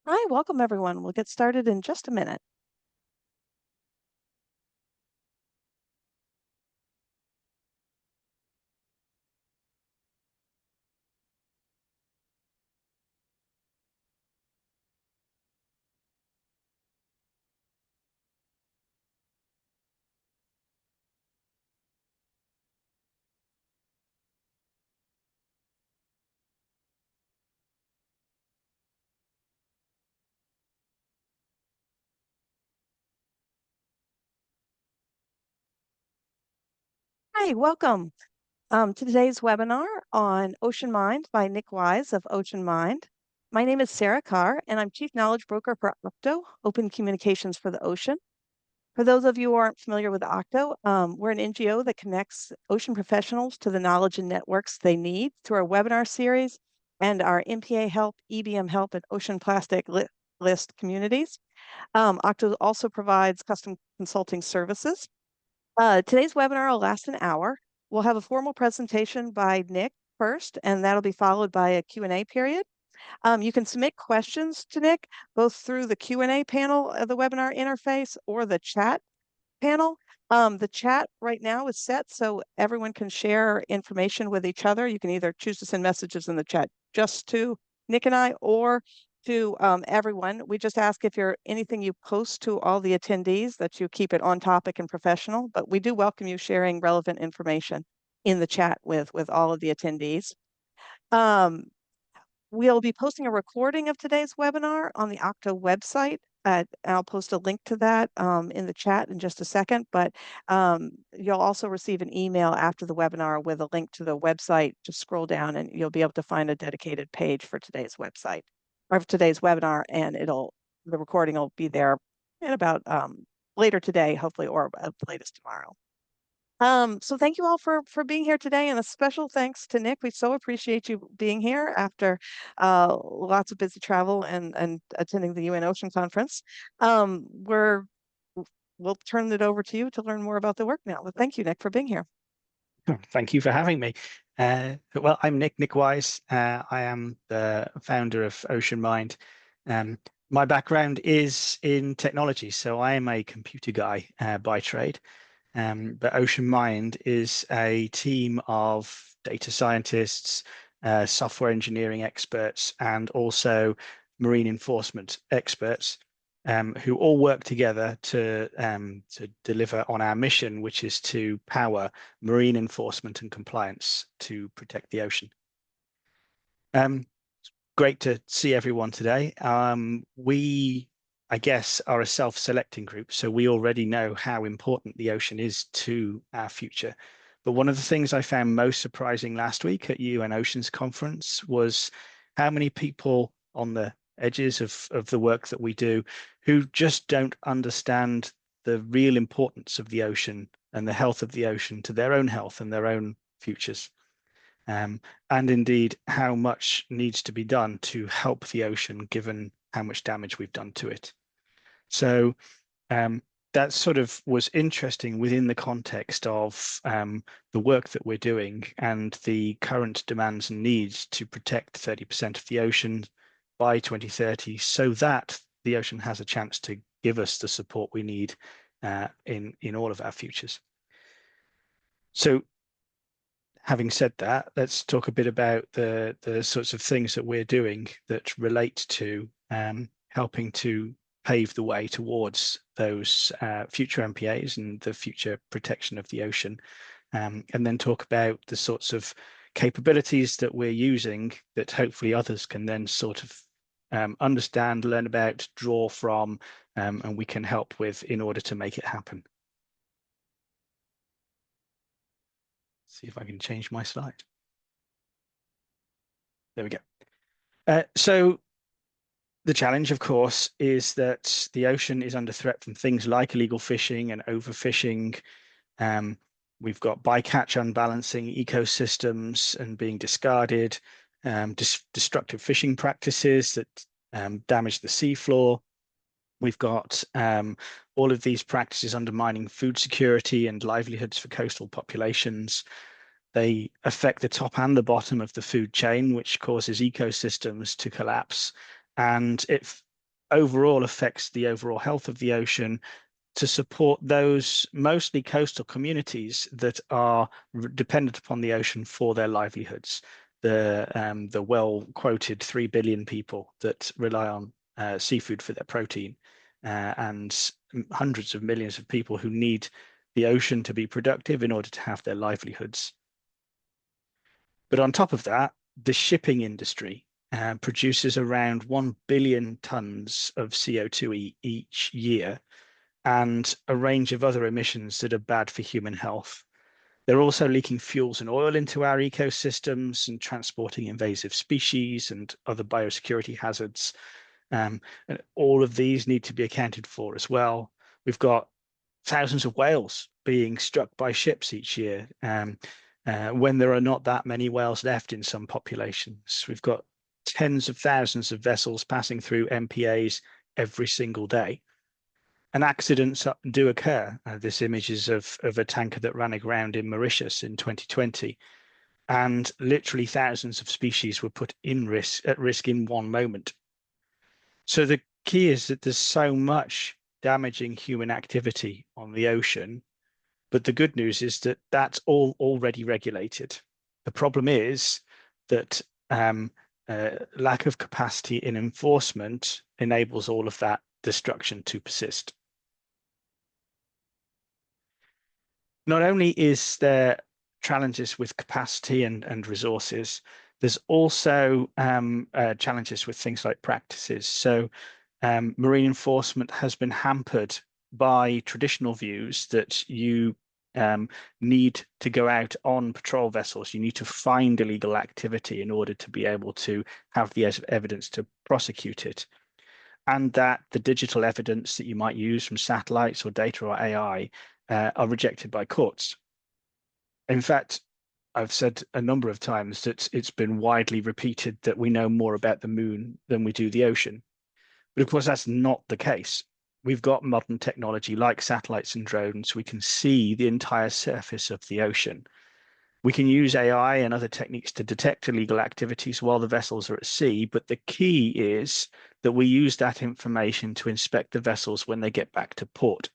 Hi, welcome everyone. We'll get started in just a minute. Hi, welcome to today's webinar on OceanMind by Nick Wise of OceanMind. My name is Sarah Carr, and I'm Chief Knowledge Broker for Octo, Open Communications for the Ocean. For those of you who aren't familiar with Octo, we're an NGO that connects ocean professionals to the knowledge and networks they need through our webinar series and our MPA help, EBM help, and ocean plastic list communities. Octo also provides custom consulting services. Today's webinar will last an hour. We'll have a formal presentation by Nick first, and that'll be followed by a Q&A period. You can submit questions to Nick both through the Q&A panel of the webinar interface or the chat panel. The chat right now is set so everyone can share information with each other. You can either choose to send messages in the chat just to Nick and I or to everyone. We just ask if anything you post to all the attendees that you keep it on topic and professional, but we do welcome you sharing relevant information in the chat with all of the attendees. Um, We'll be posting a recording of today's webinar on the Octo website. I'll post a link to that in the chat in just a second, but you'll also receive an email after the webinar with a link to the website. Just scroll down and you'll be able to find a dedicated page for today's website or for today's webinar, and the recording will be there in about later today, hopefully, or at the latest tomorrow. So thank you all for being here today, and a special thanks to Nick. We so appreciate you being here after lots of busy travel and attending the UN Ocean Conference. We'll turn it over to you to learn more about the work now. But thank you, Nick, for being here. Thank you for having me. Well, I'm Nick Wise. I am the founder of OceanMind. My background is in technology, so I am a computer guy by trade. But OceanMind is a team of data scientists, software engineering experts, and also marine enforcement experts who all work together to deliver on our mission, which is to power marine enforcement and compliance to protect the ocean. Great to see everyone today. We, I guess, are a self-selecting group, so we already know how important the ocean is to our future. But one of the things I found most surprising last week at UN Oceans Conference was how many people on the edges of the work that we do who just don't understand the real importance of the ocean and the health of the ocean to their own health and their own futures. And indeed how much needs to be done to help the ocean given how much damage we've done to it. So that sort of was interesting within the context of the work that we're doing and the current demands and needs to protect 30% of the ocean by 2030 so that the ocean has a chance to give us the support we need in all of our futures. So having said that, let's talk a bit about the sorts of things that we're doing that relate to helping to pave the way towards those future MPAs and the future protection of the ocean, and then talk about the sorts of capabilities that we're using that hopefully others can then sort of understand, learn about, draw from, and we can help with in order to make it happen. See if I can change my slide. There we go. So the challenge, of course, is that the ocean is under threat from things like illegal fishing and overfishing. We've got bycatch unbalancing ecosystems and being discarded, destructive fishing practices that damage the seafloor. We've got all of these practices undermining food security and livelihoods for coastal populations. They affect the top and the bottom of the food chain, which causes ecosystems to collapse. And it overall affects the overall health of the ocean, to support those mostly coastal communities that are dependent upon the ocean for their livelihoods. The well-quoted 3 billion people that rely on seafood for their protein, and hundreds of millions of people who need the ocean to be productive in order to have their livelihoods. But on top of that, the shipping industry produces around 1 billion tons of CO2 each year, and a range of other emissions that are bad for human health. They're also leaking fuels and oil into our ecosystems and transporting invasive species and other biosecurity hazards. And all of these need to be accounted for as well. We've got thousands of whales being struck by ships each year, when there are not that many whales left in some populations. We've got tens of thousands of vessels passing through MPAs every single day. And accidents do occur. This image is of a tanker that ran aground in Mauritius in 2020, and literally thousands of species were put at risk in one moment. So the key is that there's so much damaging human activity on the ocean, but the good news is that that's all already regulated. The problem is that lack of capacity in enforcement enables all of that destruction to persist. Not only is there challenges with capacity and resources, there's also challenges with things like practices. So marine enforcement has been hampered by traditional views that you need to go out on patrol vessels. You need to find illegal activity in order to be able to have the evidence to prosecute it. And that the digital evidence that you might use from satellites or data or AI are rejected by courts. In fact, I've said a number of times that it's been widely repeated that we know more about the moon than we do the ocean. But of course, that's not the case. We've got modern technology like satellites and drones. We can see the entire surface of the ocean. We can use AI and other techniques to detect illegal activities while the vessels are at sea. But the key is that we use that information to inspect the vessels when they get back to port,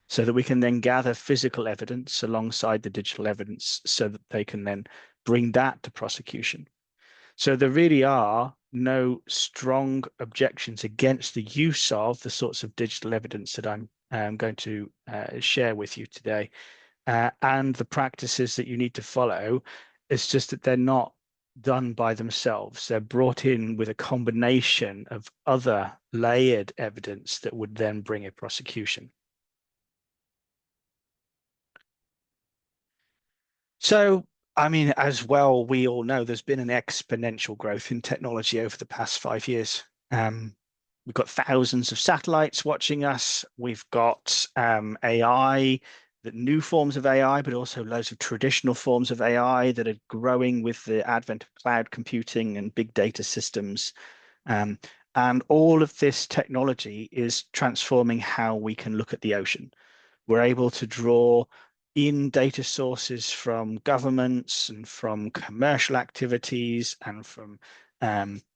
so that we can then gather physical evidence alongside the digital evidence so that they can then bring that to prosecution. So there really are no strong objections against the use of the sorts of digital evidence that I'm going to share with you today. And the practices that you need to follow, it's just that they're not done by themselves. They're brought in with a combination of other layered evidence that would then bring a prosecution. So, I mean, as well, we all know there's been an exponential growth in technology over the past 5 years. We've got thousands of satellites watching us. We've got AI, the new forms of AI, but also loads of traditional forms of AI that are growing with the advent of cloud computing and big data systems. And all of this technology is transforming how we can look at the ocean. We're able to draw in data sources from governments and from commercial activities and from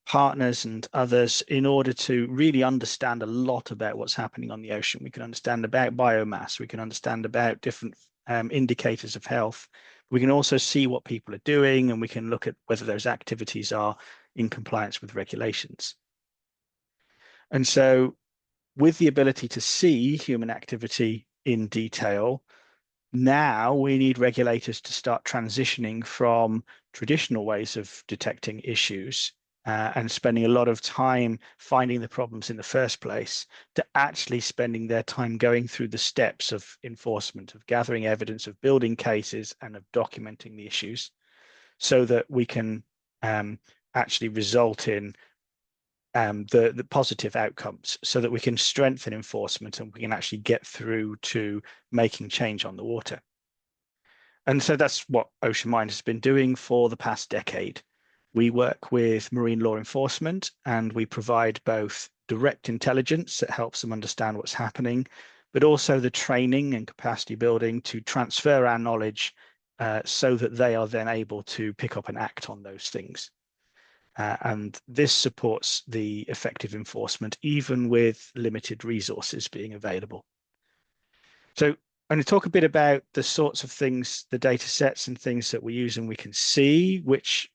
partners and others in order to really understand a lot about what's happening on the ocean. We can understand about biomass. We can understand about different indicators of health. We can also see what people are doing, and we can look at whether those activities are in compliance with regulations. And so with the ability to see human activity in detail, now we need regulators to start transitioning from traditional ways of detecting issues and spending a lot of time finding the problems in the first place, to actually spending their time going through the steps of enforcement, of gathering evidence, of building cases, and of documenting the issues, so that we can actually result in the positive outcomes, so that we can strengthen enforcement and we can actually get through to making change on the water. And so that's what OceanMind has been doing for the past decade. We work with marine law enforcement, and we provide both direct intelligence that helps them understand what's happening, but also the training and capacity building to transfer our knowledge so that they are then able to pick up and act on those things. And this supports the effective enforcement, even with limited resources being available. So I'm going to talk a bit about the sorts of things, the data sets and things that we use and we can see, which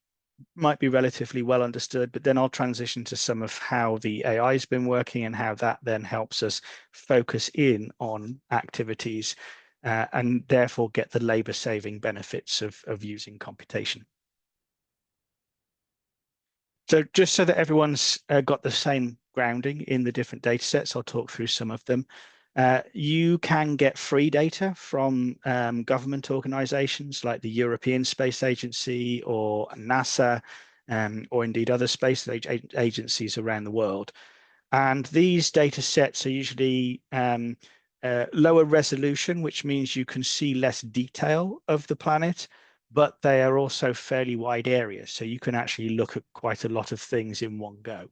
might be relatively well understood, but then I'll transition to some of how the AI has been working and how that then helps us focus in on activities and therefore get the labor saving benefits of using computation. So just so that everyone's got the same grounding in the different data sets, I'll talk through some of them. You can get free data from government organizations like the European Space Agency or NASA, or indeed other space agencies around the world. And these data sets are usually lower resolution, which means you can see less detail of the planet, but they are also fairly wide areas. So you can actually look at quite a lot of things in one go.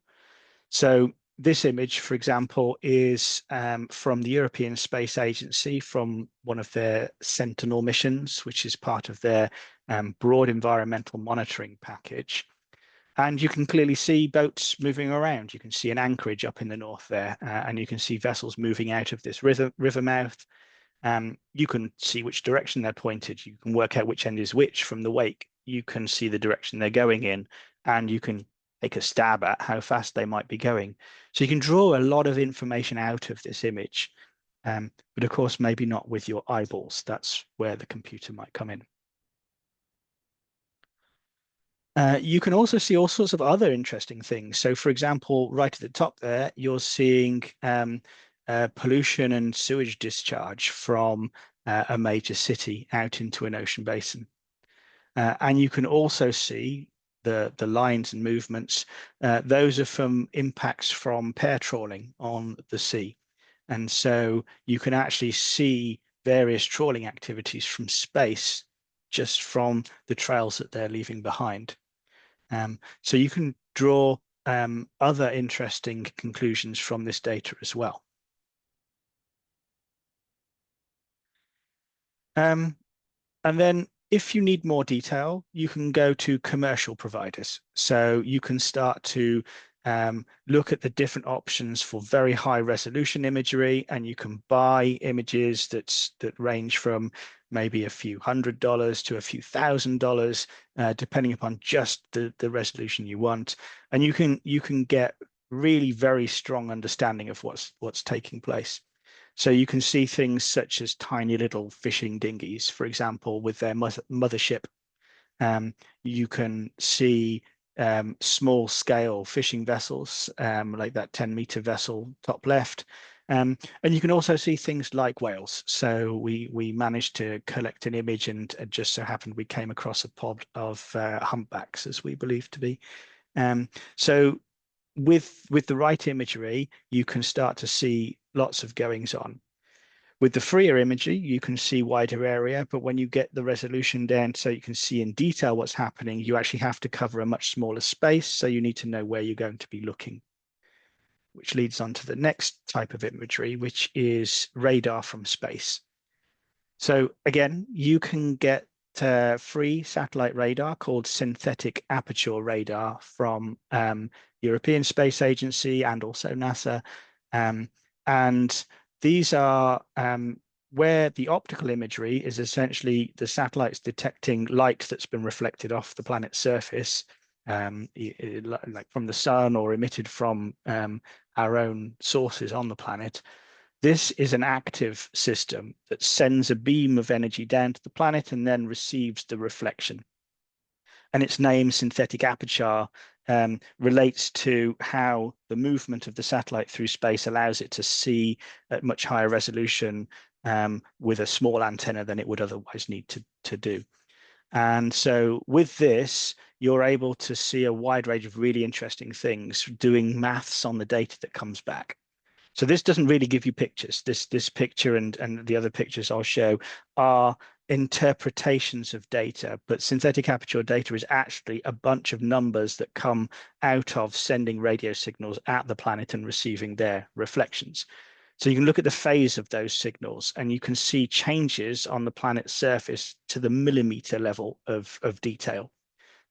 So this image, for example, is from the European Space Agency from one of their Sentinel missions, which is part of their broad environmental monitoring package. And you can clearly see boats moving around. You can see an anchorage up in the north there, and you can see vessels moving out of this river mouth. You can see which direction they're pointed. You can work out which end is which from the wake. You can see the direction they're going in, and you can take a stab at how fast they might be going. So you can draw a lot of information out of this image, but of course, maybe not with your eyeballs. That's where the computer might come in. You can also see all sorts of other interesting things. So, for example, right at the top there, you're seeing pollution and sewage discharge from a major city out into an ocean basin. And you can also see the lines and movements. Those are from impacts from pair trawling on the sea. And so you can actually see various trawling activities from space just from the trails that they're leaving behind. So you can draw other interesting conclusions from this data as well. And then if you need more detail, you can go to commercial providers. So you can start to look at the different options for very high resolution imagery, and you can buy images that range from maybe a few $100s to a few $1,000, depending upon just the resolution you want. And you can get really very strong understanding of what's taking place. So you can see things such as tiny little fishing dinghies, for example, with their mothership. You can see small scale fishing vessels, like that 10-meter vessel top left. And you can also see things like whales. So we managed to collect an image, and it just so happened we came across a pod of humpbacks, as we believe to be. So with the right imagery, you can start to see lots of goings on. With the freer imagery, you can see wider area, but when you get the resolution down so you can see in detail what's happening, you actually have to cover a much smaller space, so you need to know where you're going to be looking. Which leads on to the next type of imagery, which is radar from space. So again, you can get free satellite radar called synthetic aperture radar from European Space Agency and also NASA. And these are where the optical imagery is essentially the satellites detecting light that's been reflected off the planet's surface, like from the sun or emitted from our own sources on the planet. This is an active system that sends a beam of energy down to the planet and then receives the reflection. And its name, synthetic aperture, relates to how the movement of the satellite through space allows it to see at much higher resolution with a small antenna than it would otherwise need to do. And so with this, you're able to see a wide range of really interesting things, doing maths on the data that comes back. So this doesn't really give you pictures. This picture and the other pictures I'll show are interpretations of data, but synthetic aperture data is actually a bunch of numbers that come out of sending radio signals at the planet and receiving their reflections. So you can look at the phase of those signals, and you can see changes on the planet's surface to the millimeter level of detail.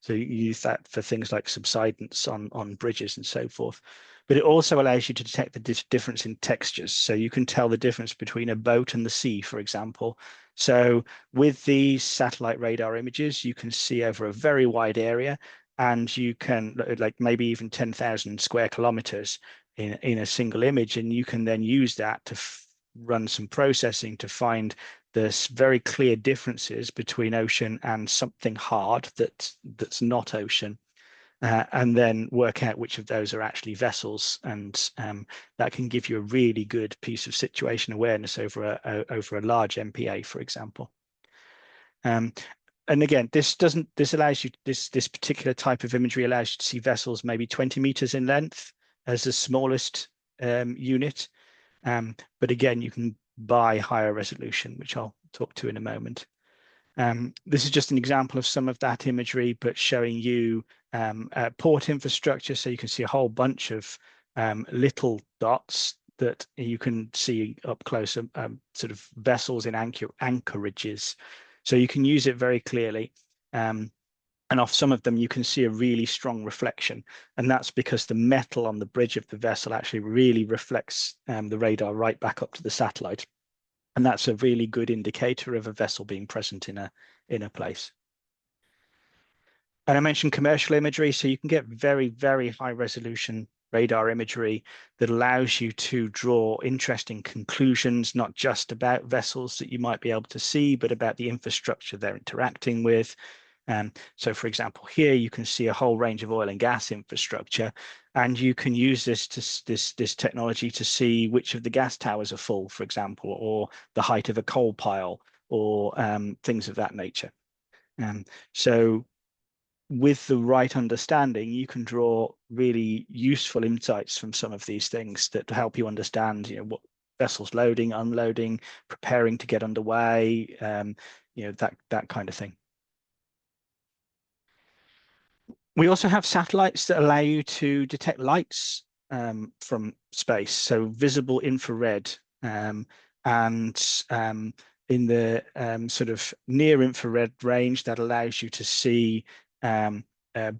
So you use that for things like subsidence on bridges and so forth. But it also allows you to detect the difference in textures. So you can tell the difference between a boat and the sea, for example. So with these satellite radar images, you can see over a very wide area, and you can, like, maybe even 10,000 square kilometers in a single image, and you can then use that to run some processing to find there's very clear differences between ocean and something hard that's not ocean, and then work out which of those are actually vessels, and that can give you a really good piece of situation awareness over a large MPA, for example. Um, and again, this allows you, this particular type of imagery allows you to see vessels maybe 20 meters in length as the smallest unit. But again, you can buy higher resolution, which I'll talk to in a moment. This is just an example of some of that imagery, but showing you port infrastructure. So you can see a whole bunch of little dots that you can see up close, sort of vessels in anchorages. So you can use it very clearly. And off some of them, you can see a really strong reflection. And that's because the metal on the bridge of the vessel actually really reflects the radar right back up to the satellite. And that's a really good indicator of a vessel being present in a place. And I mentioned commercial imagery, so you can get very, very high resolution radar imagery that allows you to draw interesting conclusions, not just about vessels that you might be able to see, but about the infrastructure they're interacting with. So, for example, here you can see a whole range of oil and gas infrastructure, and you can use this technology to see which of the gas towers are full, for example, or the height of a coal pile, or things of that nature. So, with the right understanding, you can draw really useful insights from some of these things that help you understand, what vessels loading, unloading, preparing to get underway, that kind of thing. We also have satellites that allow you to detect lights from space, so visible infrared, and in the sort of near infrared range, that allows you to see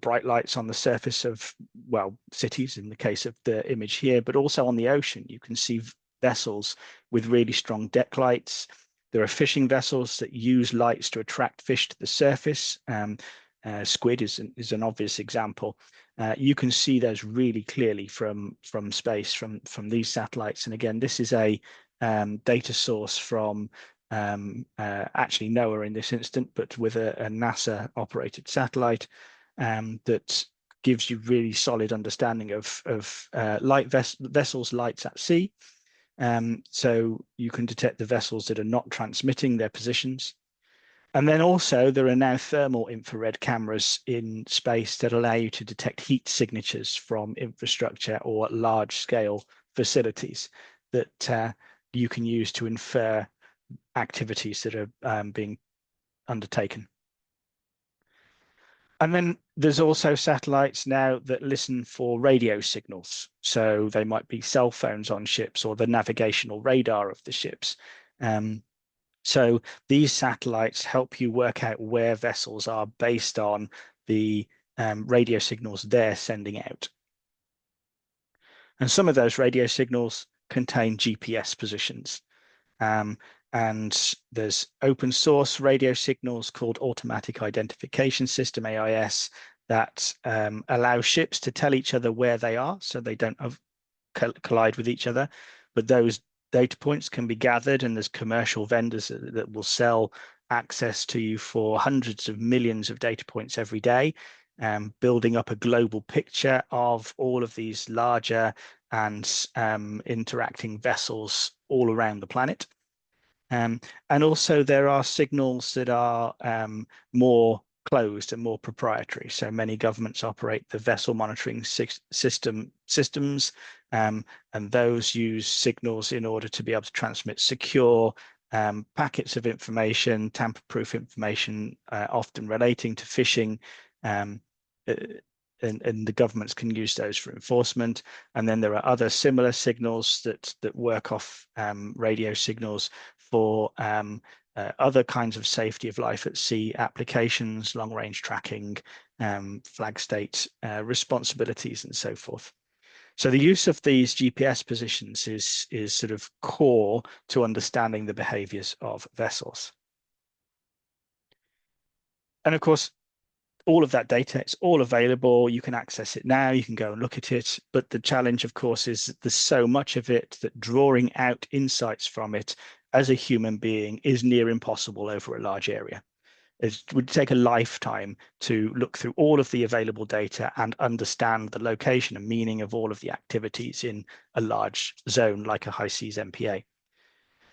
bright lights on the surface of, well, cities in the case of the image here, but also on the ocean. You can see vessels with really strong deck lights. There are fishing vessels that use lights to attract fish to the surface. Squid is an obvious example. You can see those really clearly from space, from these satellites. And again, this is a data source from actually NOAA in this instant, but with a NASA operated satellite that gives you really solid understanding of vessels' lights at sea. So you can detect the vessels that are not transmitting their positions. And then also there are now thermal infrared cameras in space that allow you to detect heat signatures from infrastructure or large scale facilities that you can use to infer activities that are being undertaken. And then there's also satellites now that listen for radio signals. So they might be cell phones on ships or the navigational radar of the ships. So these satellites help you work out where vessels are based on the radio signals they're sending out. And some of those radio signals contain GPS positions. And there's open source radio signals called Automatic Identification System, AIS, that allow ships to tell each other where they are so they don't collide with each other. But those data points can be gathered, and there's commercial vendors that will sell access to you for hundreds of millions of data points every day, building up a global picture of all of these larger and interacting vessels all around the planet. And also there are signals that are more closed and more proprietary. So many governments operate the vessel monitoring systems, and those use signals in order to be able to transmit secure packets of information, tamper-proof information, often relating to fishing. And the governments can use those for enforcement. And then there are other similar signals that work off radio signals for other kinds of safety of life at sea applications, long-range tracking, flag state responsibilities, and so forth. So the use of these GPS positions is sort of core to understanding the behaviors of vessels. And of course, all of that data, it's all available. You can access it now. You can go and look at it. But the challenge, of course, is that there's so much of it that drawing out insights from it as a human being is near impossible over a large area. It would take a lifetime to look through all of the available data and understand the location and meaning of all of the activities in a large zone like a high seas MPA.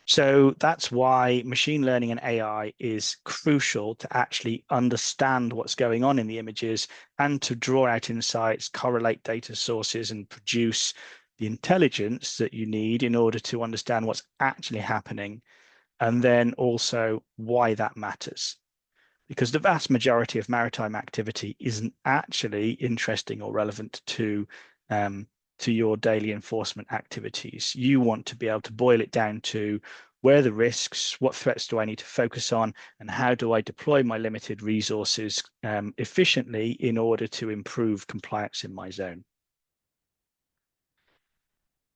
So that's why machine learning and AI is crucial to actually understand what's going on in the images and to draw out insights, correlate data sources, and produce the intelligence that you need in order to understand what's actually happening, and then also why that matters. Because the vast majority of maritime activity isn't actually interesting or relevant to your daily enforcement activities. You want to be able to boil it down to where are the risks, what threats do I need to focus on, and how do I deploy my limited resources efficiently in order to improve compliance in my zone.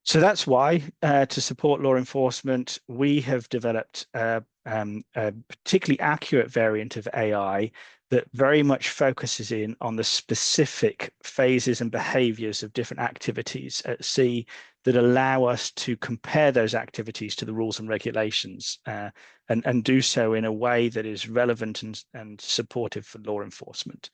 So that's why, to support law enforcement, we have developed a particularly accurate variant of AI that very much focuses in on the specific phases and behaviors of different activities at sea that allow us to compare those activities to the rules and regulations and do so in a way that is relevant and supportive for law enforcement.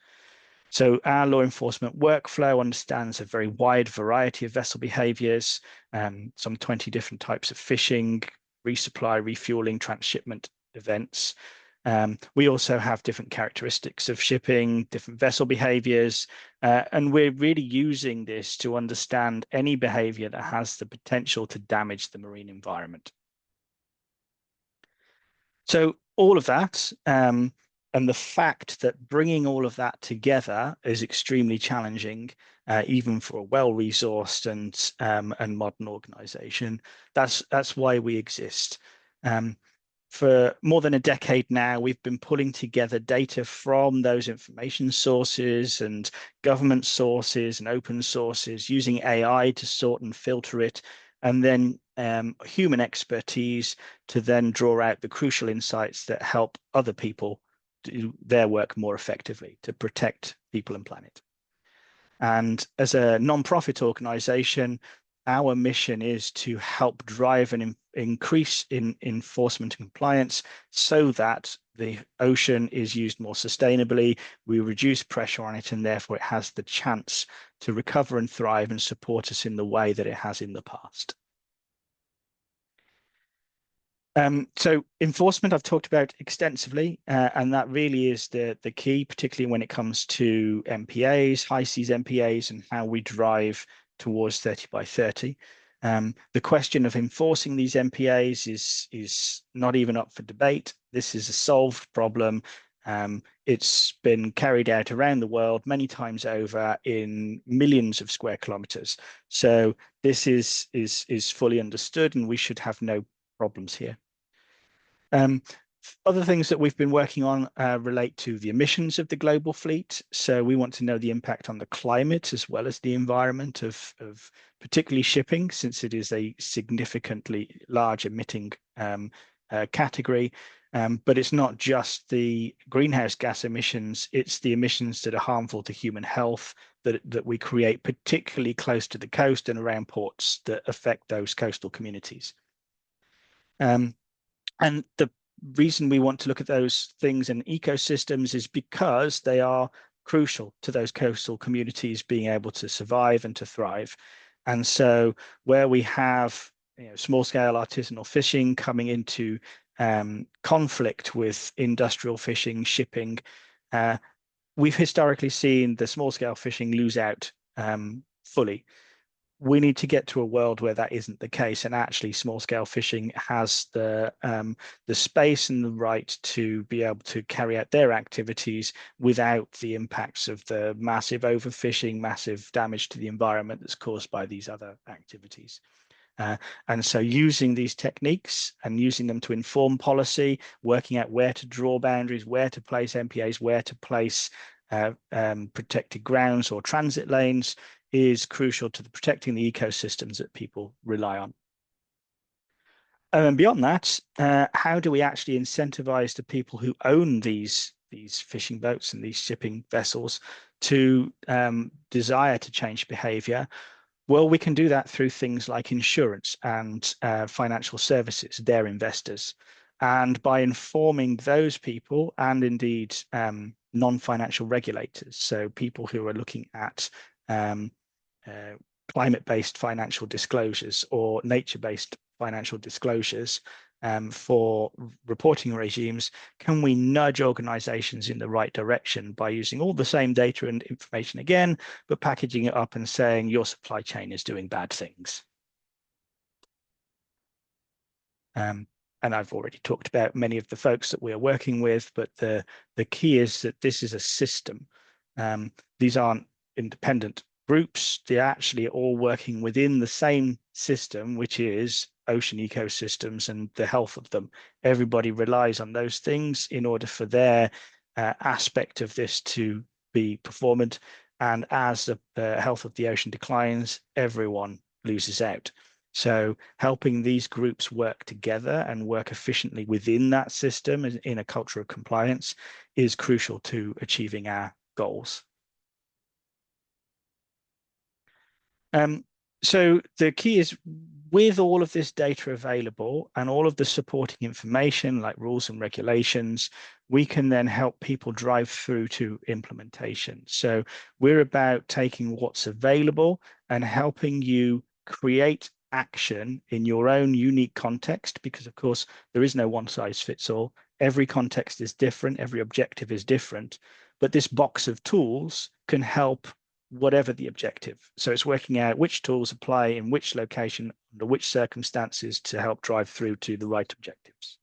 So our law enforcement workflow understands a very wide variety of vessel behaviors, some 20 different types of fishing, resupply, refueling, transshipment events. We also have different characteristics of shipping, different vessel behaviors, and we're really using this to understand any behavior that has the potential to damage the marine environment. So all of that, and the fact that bringing all of that together is extremely challenging, even for a well-resourced and modern organization. That's why we exist. For more than a decade now, we've been pulling together data from those information sources and government sources and open sources, using AI to sort and filter it, and then human expertise to then draw out the crucial insights that help other people do their work more effectively to protect people and planet. And as a non-profit organization, our mission is to help drive an increase in enforcement and compliance so that the ocean is used more sustainably, we reduce pressure on it, and therefore it has the chance to recover and thrive and support us in the way that it has in the past. So enforcement I've talked about extensively, and that really is the key, particularly when it comes to MPAs, high seas MPAs, and how we drive towards 30 by 30. The question of enforcing these MPAs is not even up for debate. This is a solved problem. It's been carried out around the world many times over in millions of square kilometers. So this is fully understood, and we should have no problems here. Other things that we've been working on relate to the emissions of the global fleet. So we want to know the impact on the climate as well as the environment of particularly shipping, since it is a significantly large emitting category. But it's not just the greenhouse gas emissions, it's the emissions that are harmful to human health that we create, particularly close to the coast and around ports that affect those coastal communities. And the reason we want to look at those things in ecosystems is because they are crucial to those coastal communities being able to survive and to thrive. And so where we have small-scale artisanal fishing coming into conflict with industrial fishing, shipping, we've historically seen the small-scale fishing lose out fully. We need to get to a world where that isn't the case, and actually small-scale fishing has the space and the right to be able to carry out their activities without the impacts of the massive overfishing, massive damage to the environment that's caused by these other activities. And so using these techniques and using them to inform policy, working out where to draw boundaries, where to place MPAs, where to place protected grounds or transit lanes is crucial to protecting the ecosystems that people rely on. And beyond that, how do we actually incentivize the people who own these fishing boats and these shipping vessels to desire to change behavior? Well, we can do that through things like insurance and financial services, their investors. And by informing those people and indeed non-financial regulators, so people who are looking at uh, climate-based financial disclosures or nature-based financial disclosures for reporting regimes, can we nudge organizations in the right direction by using all the same data and information again, but packaging it up and saying your supply chain is doing bad things? And I've already talked about many of the folks that we are working with, but the key is that this is a system. These aren't independent groups. They're actually all working within the same system, which is ocean ecosystems and the health of them. Everybody relies on those things in order for their aspect of this to be performant. And as the health of the ocean declines, everyone loses out. So helping these groups work together and work efficiently within that system in a culture of compliance is crucial to achieving our goals. So the key is, with all of this data available and all of the supporting information like rules and regulations, we can then help people drive through to implementation. So we're about taking what's available and helping you create action in your own unique context, because of course there is no one size fits all. Every context is different, every objective is different, but this box of tools can help whatever the objective. So it's working out which tools apply in which location, under which circumstances to help drive through to the right objectives.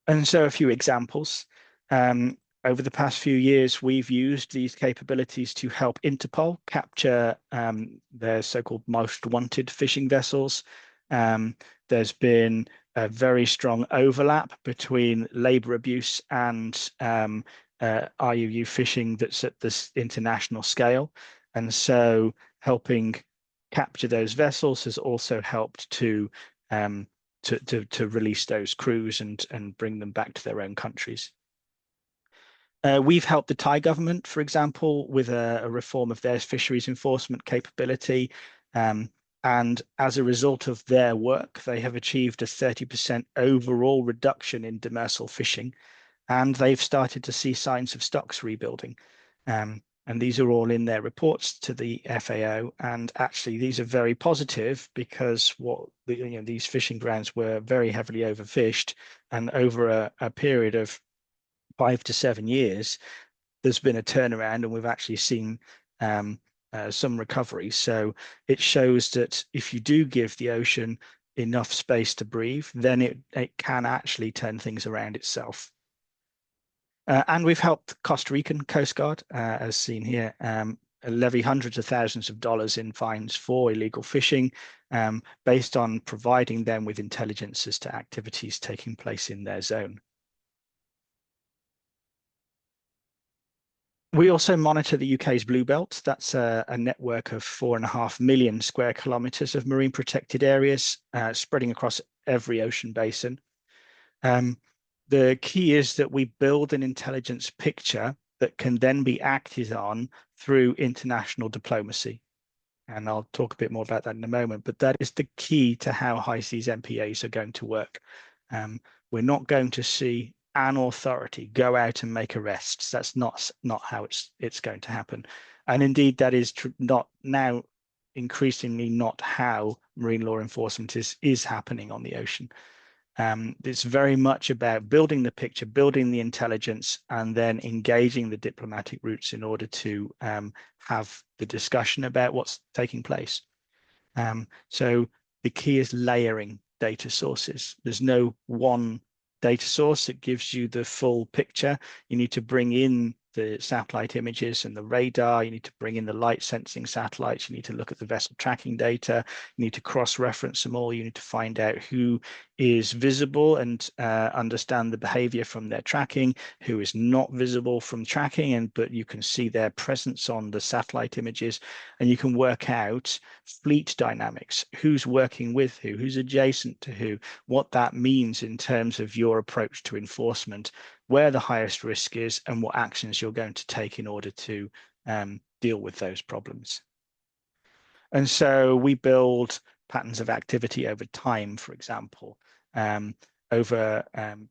And so a few examples. Over the past few years, we've used these capabilities to help Interpol capture their so-called most wanted fishing vessels. There's been a very strong overlap between labor abuse and RUU fishing that's at this international scale. And so helping capture those vessels has also helped to release those crews and bring them back to their own countries. We've helped the Thai government, for example, with a reform of their fisheries enforcement capability. And as a result of their work, they have achieved a 30% overall reduction in demersal fishing, and they've started to see signs of stocks rebuilding. And these are all in their reports to the FAO. And actually, these are very positive because these fishing grounds were very heavily overfished, and over a period of 5 to 7 years, there's been a turnaround, and we've actually seen some recovery. So it shows that if you do give the ocean enough space to breathe, then it can actually turn things around itself. And we've helped Costa Rican Coast Guard, as seen here, levy hundreds of thousands of dollars in fines for illegal fishing, based on providing them with intelligence as to activities taking place in their zone. We also monitor the UK's Blue Belt. That's a network of 4.5 million square kilometres of marine protected areas, spreading across every ocean basin. The key is that we build an intelligence picture that can then be acted on through international diplomacy. And I'll talk a bit more about that in a moment, but that is the key to how high seas MPAs are going to work. We're not going to see an authority go out and make arrests. That's not how it's going to happen. And indeed, that is not now increasingly not how marine law enforcement is happening on the ocean. It's very much about building the picture, building the intelligence, and then engaging the diplomatic routes in order to have the discussion about what's taking place. So the key is layering data sources. There's no one data source that gives you the full picture. You need to bring in the satellite images and the radar. You need to bring in the light sensing satellites. You need to look at the vessel tracking data. You need to cross-reference them all. You need to find out who is visible and understand the behavior from their tracking, who is not visible from tracking, but you can see their presence on the satellite images, and you can work out fleet dynamics, who's working with who, who's adjacent to who, what that means in terms of your approach to enforcement, where the highest risk is, and what actions you're going to take in order to deal with those problems. And so we build patterns of activity over time, for example. Over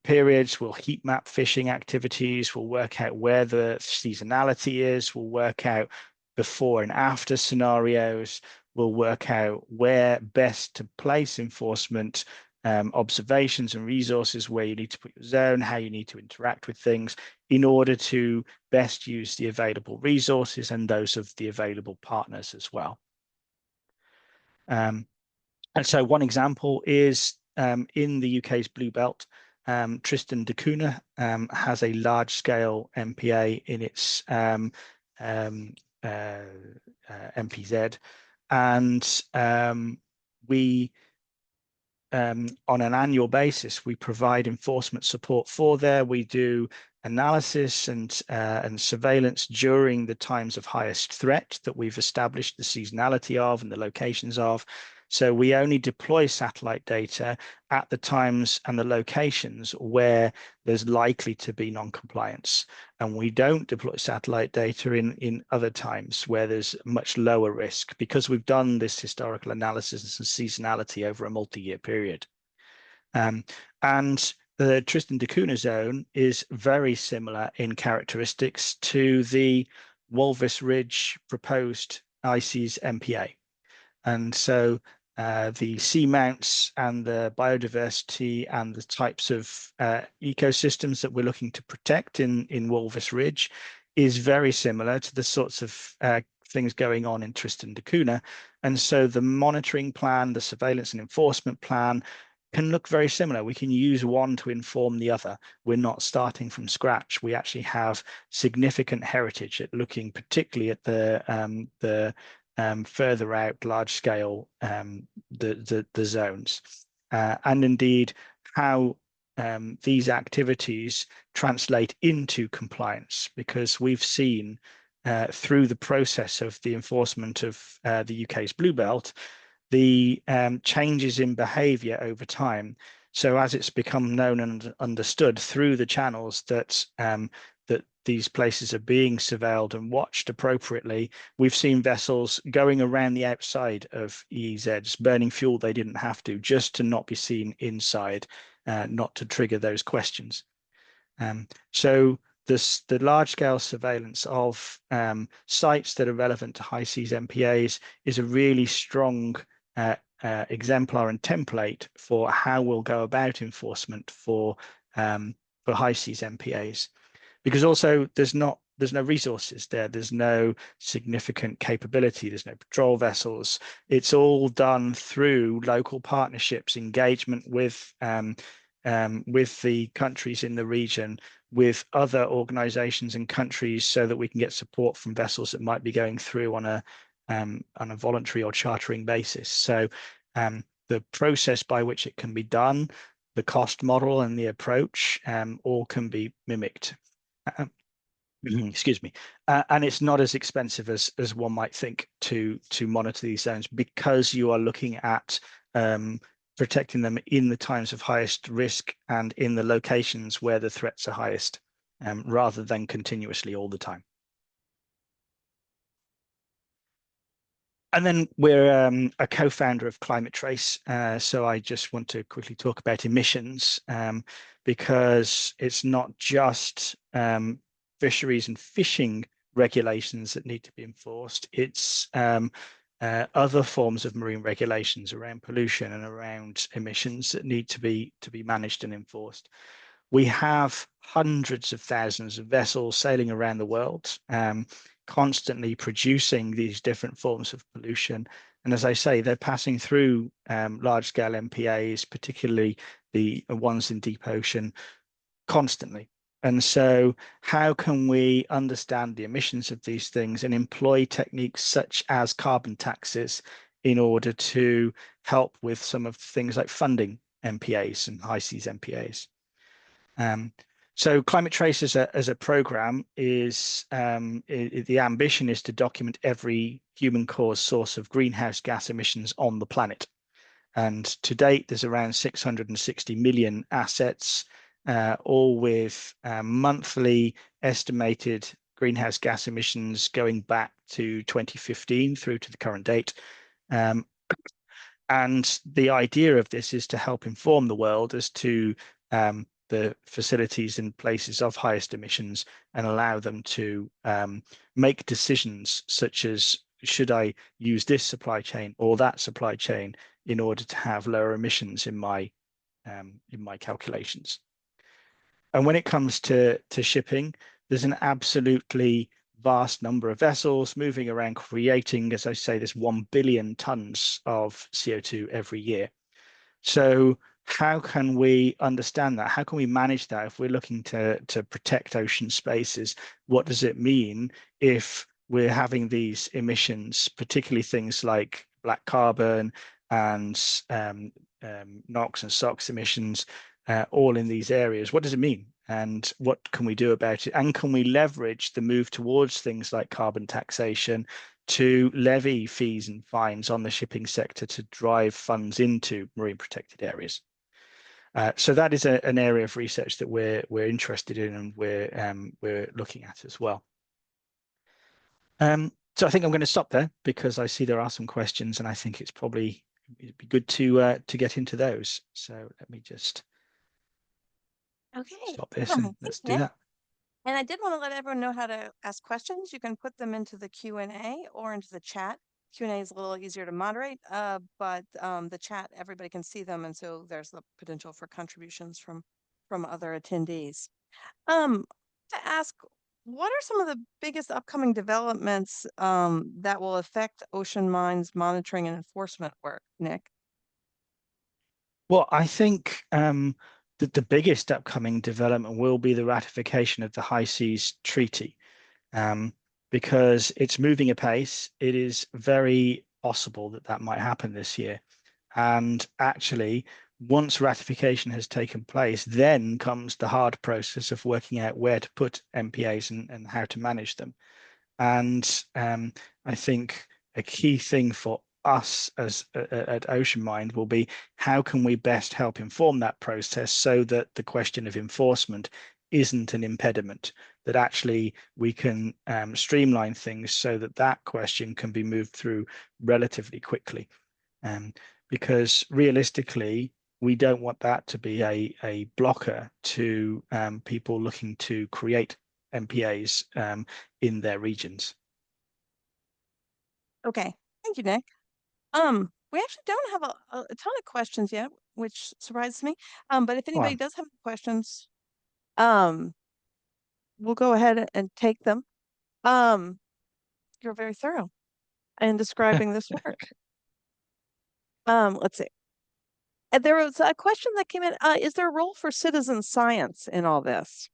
periods, we'll heat map fishing activities, we'll work out where the seasonality is, we'll work out before and after scenarios, we'll work out where best to place enforcement observations and resources, where you need to put your zone, how you need to interact with things in order to best use the available resources and those of the available partners as well. And so one example is in the UK's Blue Belt, Tristan da Cunha has a large-scale MPA in its MPZ, and we on an annual basis, we provide enforcement support for there. We do analysis and surveillance during the times of highest threat that we've established the seasonality of and the locations of. So we only deploy satellite data at the times and the locations where there's likely to be non-compliance. And we don't deploy satellite data in other times where there's much lower risk, because we've done this historical analysis and seasonality over a multi-year period. And the Tristan da Cunha zone is very similar in characteristics to the Walvis Ridge proposed ICES MPA. And so the seamounts and the biodiversity and the types of ecosystems that we're looking to protect in Walvis Ridge is very similar to the sorts of things going on in Tristan da Cunha. And so the monitoring plan, the surveillance and enforcement plan can look very similar. We can use one to inform the other. We're not starting from scratch. We actually have significant heritage at looking particularly at the further out, large scale, the zones, and indeed how these activities translate into compliance, because we've seen through the process of the enforcement of the UK's Blue Belt, the changes in behavior over time. So as it's become known and understood through the channels that that these places are being surveilled and watched appropriately, we've seen vessels going around the outside of EEZs, burning fuel they didn't have to, just to not be seen inside, not to trigger those questions. So the large-scale surveillance of sites that are relevant to high seas MPAs is a really strong exemplar and template for how we'll go about enforcement for high seas MPAs. Because also there's no resources there. There's no significant capability. There's no patrol vessels. It's all done through local partnerships, engagement with the countries in the region, with other organizations and countries, so that we can get support from vessels that might be going through on a voluntary or chartering basis. So the process by which it can be done, the cost model and the approach, all can be mimicked. Excuse me, and it's not as expensive as one might think to monitor these zones, because you are looking at protecting them in the times of highest risk and in the locations where the threats are highest, rather than continuously all the time. And then we're a co-founder of Kilometres, so I just want to quickly talk about emissions, because it's not just fisheries and fishing regulations that need to be enforced. It's other forms of marine regulations around pollution and around emissions that need to be managed and enforced. We have hundreds of thousands of vessels sailing around the world, constantly producing these different forms of pollution. And as I say, they're passing through large-scale MPAs, particularly the ones in deep ocean, constantly. And so how can we understand the emissions of these things and employ techniques such as carbon taxes in order to help with some of the things like funding MPAs and high seas MPAs? Um, so Climate Trace as a program is the ambition is to document every human caused source of greenhouse gas emissions on the planet. And to date, there's around 660 million assets, all with monthly estimated greenhouse gas emissions going back to 2015 through to the current date. Um, and the idea of this is to help inform the world as to the facilities and places of highest emissions and allow them to make decisions such as, should I use this supply chain or that supply chain in order to have lower emissions in my calculations? And when it comes to shipping, there's an absolutely vast number of vessels moving around, creating, as I say, this 1 billion tons of CO2 every year. So how can we understand that? How can we manage that if we're looking to protect ocean spaces? What does it mean if we're having these emissions, particularly things like black carbon and NOx and SOx emissions, all in these areas? What does it mean? And what can we do about it? And can we leverage the move towards things like carbon taxation to levy fees and fines on the shipping sector to drive funds into marine protected areas? So that is an area of research that we're interested in and we're looking at as well. So I think I'm going to stop there because I see there are some questions, and I think it'd be good to get into those. So let me just Okay. stop this and Thank let's you, do Nick. that. And I did want to let everyone know how to ask questions. You can put them into the Q&A or into the chat. Q&A is a little easier to moderate, but the chat, everybody can see them, and so there's the potential for contributions from other attendees. To ask, what are some of the biggest upcoming developments that will affect OceanMind's monitoring and enforcement work, Nick? Well, I think that the biggest upcoming development will be the ratification of the High Seas Treaty, um, because it's moving apace. It is very possible that that might happen this year. And actually, once ratification has taken place, then comes the hard process of working out where to put MPAs and how to manage them. And I think a key thing for us as at OceanMind will be, how can we best help inform that process so that the question of enforcement isn't an impediment, that actually we can streamline things so that that question can be moved through relatively quickly. Because realistically, we don't want that to be a blocker to people looking to create MPAs in their regions. Okay, thank you, Nick. We actually don't have a ton of questions yet, which surprises me. But if anybody Well, does have questions, um, we'll go ahead and take them. Um, you're very thorough in describing this work. Let's see. And there was a question that came in. Is there a role for citizen science in all this?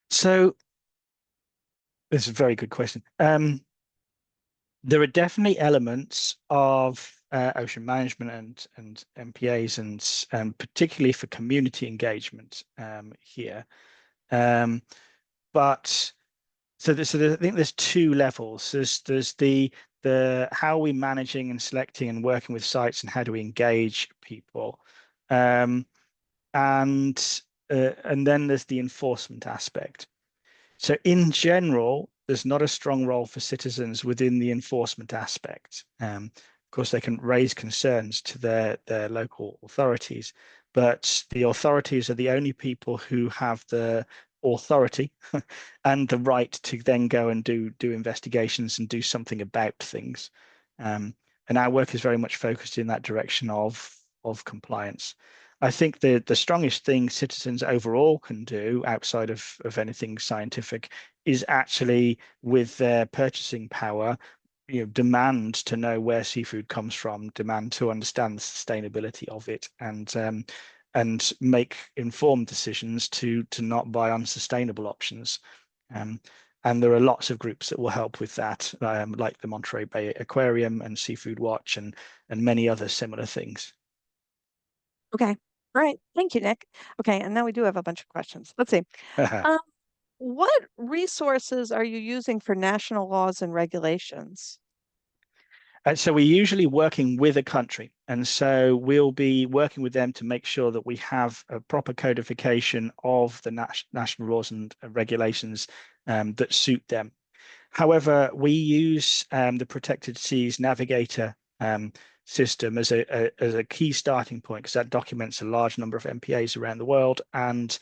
so this is a very good question. There are definitely elements of ocean management and MPAs and particularly for community engagement here. Um, but I think there's two levels. There's the how are we managing and selecting and working with sites and how do we engage people, um, and then there's the enforcement aspect. So in general, there's not a strong role for citizens within the enforcement aspect. Of course, they can raise concerns to their local authorities, but the authorities are the only people who have the authority and the right to then go and do investigations and do something about things. And our work is very much focused in that direction of compliance. I think the strongest thing citizens overall can do outside of anything scientific is actually with their purchasing power, demand to know where seafood comes from, demand to understand the sustainability of it, and and make informed decisions to not buy unsustainable options. Um, and there are lots of groups that will help with that, like the Monterey Bay Aquarium and Seafood Watch and many other similar things. Okay. All right. Thank you, Nick. Okay. And now we do have a bunch of questions. Let's see. Um, what resources are you using for national laws and regulations? So we're usually working with a country, and so we'll be working with them to make sure that we have a proper codification of the national laws and regulations that suit them. However, we use the Protected Seas Navigator system as a key starting point because that documents a large number of MPAs around the world and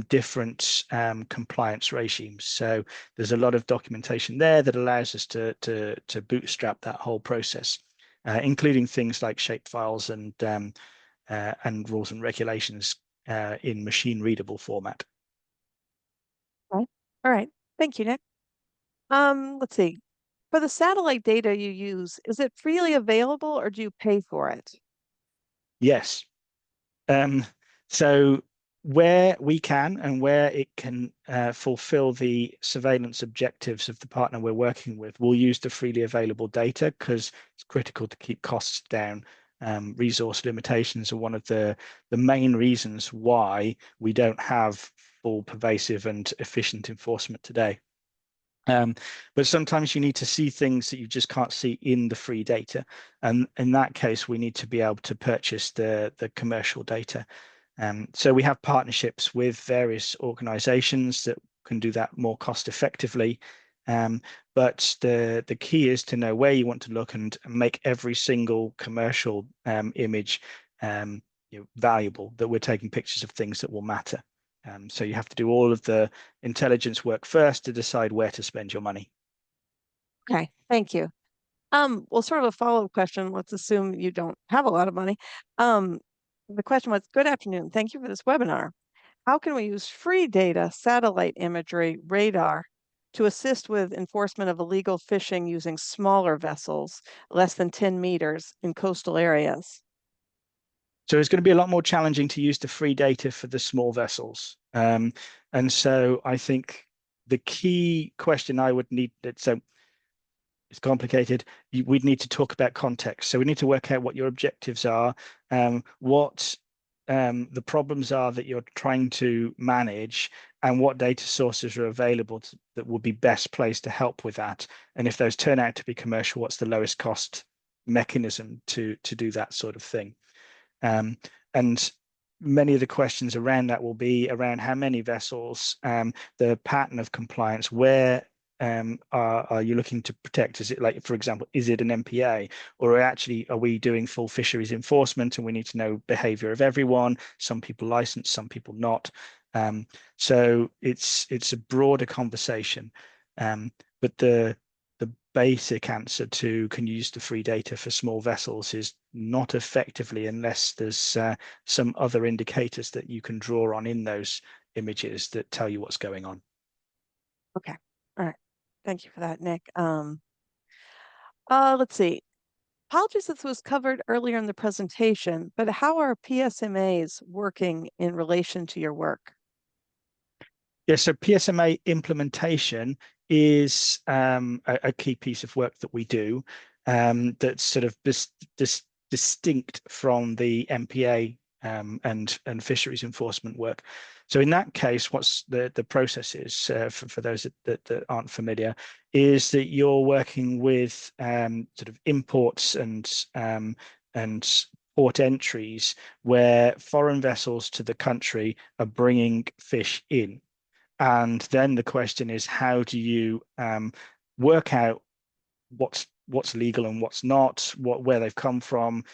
different compliance regimes. So there's a lot of documentation there that allows us to bootstrap that whole process, including things like shapefiles and rules and regulations in machine readable format. Okay. All right. Thank you, Nick. Let's see. For the satellite data you use, is it freely available or do you pay for it? Yes. Um, so where we can and where it can fulfill the surveillance objectives of the partner we're working with, we'll use the freely available data because it's critical to keep costs down. Resource limitations are one of the main reasons why we don't have full, pervasive, and efficient enforcement today. But sometimes you need to see things that you just can't see in the free data. And in that case, we need to be able to purchase the commercial data. So we have partnerships with various organizations that can do that more cost effectively. But the key is to know where you want to look and make every single commercial image valuable, that we're taking pictures of things that will matter. So you have to do all of the intelligence work first to decide where to spend your money. Okay. Thank you. Well, sort of a follow-up question. Let's assume you don't have a lot of money. Um, the question was, good afternoon. Thank you for this webinar. How can we use free data, satellite imagery, radar to assist with enforcement of illegal fishing using smaller vessels, less than 10 meters in coastal areas? So it's going to be a lot more challenging to use the free data for the small vessels. And so I think the key question I would need that so it's complicated. We'd need to talk about context. So we need to work out what your objectives are, what the problems are that you're trying to manage, and what data sources are available that would be best placed to help with that. And if those turn out to be commercial, what's the lowest cost mechanism to do that sort of thing? Um, and many of the questions around that will be around how many vessels, the pattern of compliance, where are you looking to protect? Is it like, for example, is it an MPA, or actually are we doing full fisheries enforcement and we need to know behavior of everyone? Some people license, some people not. So it's a broader conversation. But the basic answer to can you use the free data for small vessels is not effectively unless there's some other indicators that you can draw on in those images that tell you what's going on. Okay. All right. Thank you for that, Nick. Let's see. Apologies if this was covered earlier in the presentation, but how are PSMAs working in relation to your work? Yeah, so PSMA implementation is a key piece of work that we do that's sort of distinct from the MPA and fisheries enforcement work. So in that case, what's the process is for those that aren't familiar, is that you're working with sort of imports and port entries where foreign vessels to the country are bringing fish in. And then the question is, how do you work out what's legal and what's not, where they've come from?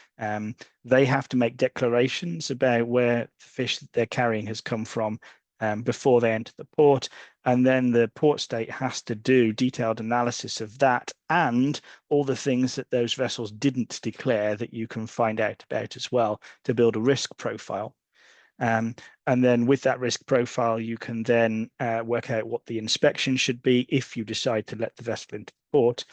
They have to make declarations about where the fish that they're carrying has come from before they enter the port. And then the port state has to do detailed analysis of that and all the things that those vessels didn't declare that you can find out about as well to build a risk profile. Um, and then with that risk profile, you can then work out what the inspection should be if you decide to let the vessel into port.